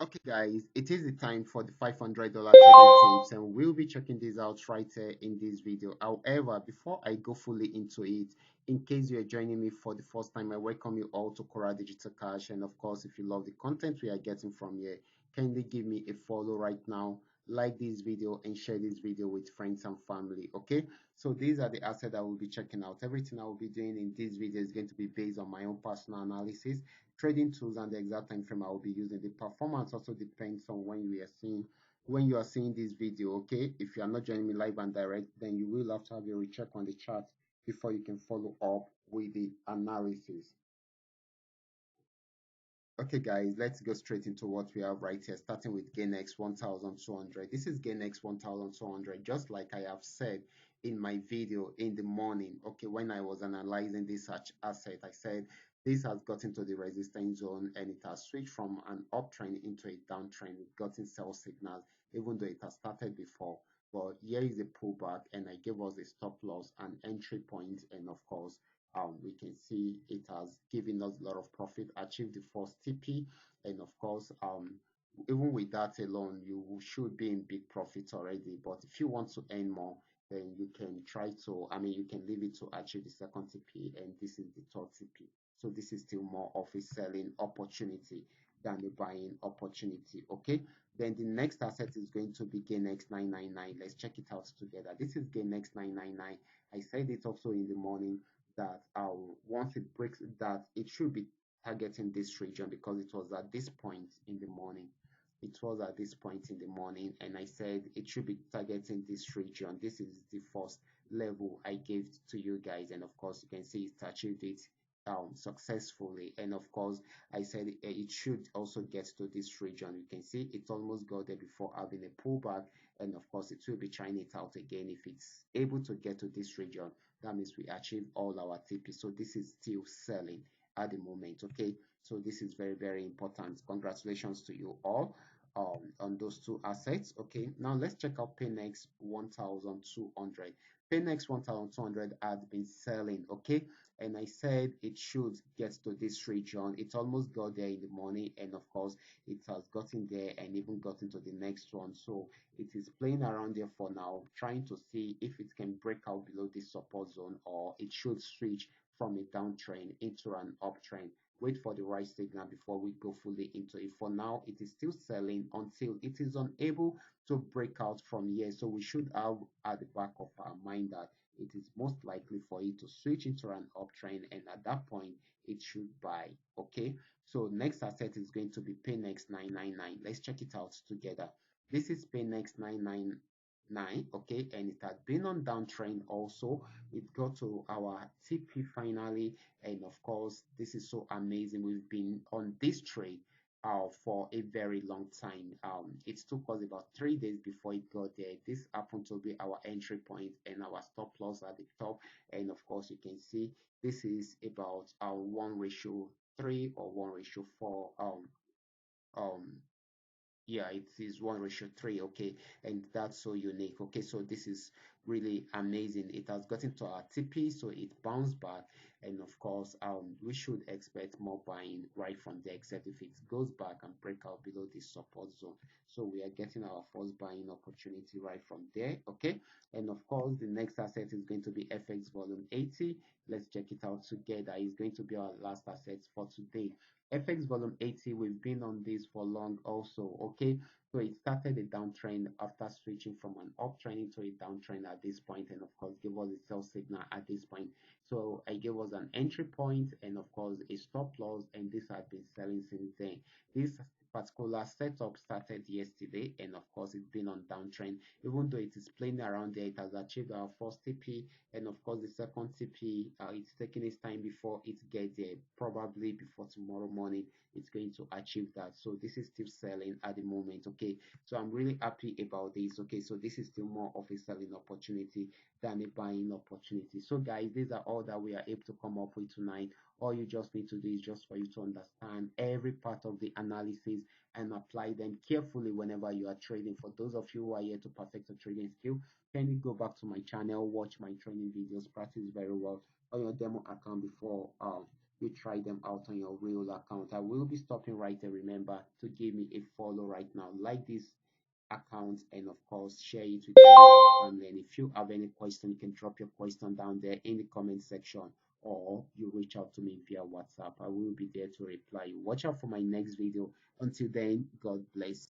Okay, guys, it is the time for the $500 trading tips, and we'll be checking this out right here in this video. However, before I go fully into it, in case you're joining me for the first time, I welcome you all to Qora Digital Cash. And of course, if you love the content we are getting from here, kindly give me a follow right now, like this video, and share this video with friends and family. Okay, so these are the assets I will be checking out. Everything I will be doing in this video is going to be based on my own personal analysis, trading tools, and the exact time frame I will be using. The performance also depends on when you are seeing this video. Okay, if you are not joining me live and direct, then you will have to have a recheck on the chart before you can follow up with the analysis. Okay, guys, let's go straight into what we have right here, starting with GainX 1200. This is GainX 1200, just like I have said in my video in the morning. Okay, when I was analyzing this such asset, I said this has gotten to the resistance zone and it has switched from an uptrend into a downtrend. It got in sell signals, even though it has started before. But here is a pullback, and I gave us a stop loss and entry point, and of course, we can see it has given us a lot of profit, achieved the first TP, and of course, even with that alone, you should be in big profits already. But if you want to earn more, then you can try to, I mean, you can leave it to achieve the second TP, and this is the third TP. So this is still more of a selling opportunity than a buying opportunity. Okay. Then the next asset is going to be GainX 999. Let's check it out together. This is GainX 999. I said it also in the morning that once it breaks that, it should be targeting this region because it was at this point in the morning. It was at this point in the morning, and I said it should be targeting this region. This is the first level I gave to you guys, and of course, you can see it achieved it successfully. And of course, I said it should also get to this region. You can see it almost got there before having a pullback, and of course, it will be trying it out again. If it's able to get to this region, that means we achieve all our TP. So this is still selling at the moment. Okay, so this is very, very important. Congratulations to you all on those two assets. Okay, now let's check out Paynex 1200. Paynex 1200 had been selling. Okay, and I said it should get to this region. It almost got there in the morning, and of course it has gotten there and even gotten to the next one. So it is playing around there for now, trying to see if it can break out below this support zone, or it should switch from a downtrend into an uptrend. Wait for the right signal before we go fully into it. For now, it is still selling until it is unable to break out from here. So we should have at the back of our mind that it is most likely for it to switch into an uptrend, and at that point it should buy. Okay, so next asset is going to be Paynex 999. Let's check it out together. This is Paynex 999. Okay, and it had been on downtrend also. It got to our TP finally, and of course this is so amazing. We've been on this trade for a very long time. It took us about 3 days before it got there. This happened to be our entry point and our stop loss at the top. And of course, you can see this is about 1:3 or 1:4. Um, yeah, it is 1:3. Okay, and that's so unique. Okay, so this is really amazing. It has gotten to our TP, so it bounced back, and of course we should expect more buying right from there, except if it goes back and break out below this support zone. So we are getting our first buying opportunity right from there. Okay, and of course the next asset is going to be FX volume 80. Let's check it out together. It's going to be our last asset for today. FX volume 80, we've been on this for long also. Okay, so it started a downtrend after switching from an uptrend into a downtrend at this point, and of course gave us a sell signal at this point. So I gave us an entry point and of course a stop loss, and this had been selling since then. This particular setup started yesterday, and of course it's been on downtrend. Even though it is playing around there, it has achieved our first TP, and of course the second TP, it's taking its time before it gets there. Probably before tomorrow morning it's going to achieve that. So this is still selling at the moment. Okay, so I'm really happy about this. Okay, so this is still more of a selling opportunity than a buying opportunity. So guys, these are all that we are able to come up with tonight. All you just need to do is just for you to understand every part of the analysis and apply them carefully whenever you are trading. For those of you who are here to perfect your trading skill, can you go back to my channel, watch my training videos, practice very well on your demo account before you try them out on your real account. I will be stopping right there. Remember to give me a follow right now. Like this account, and of course share it with friends. And then if you have any question, you can drop your question down there in the comment section, or you reach out to me via WhatsApp. I will be there to reply you. Watch out for my next video. Until then, God bless.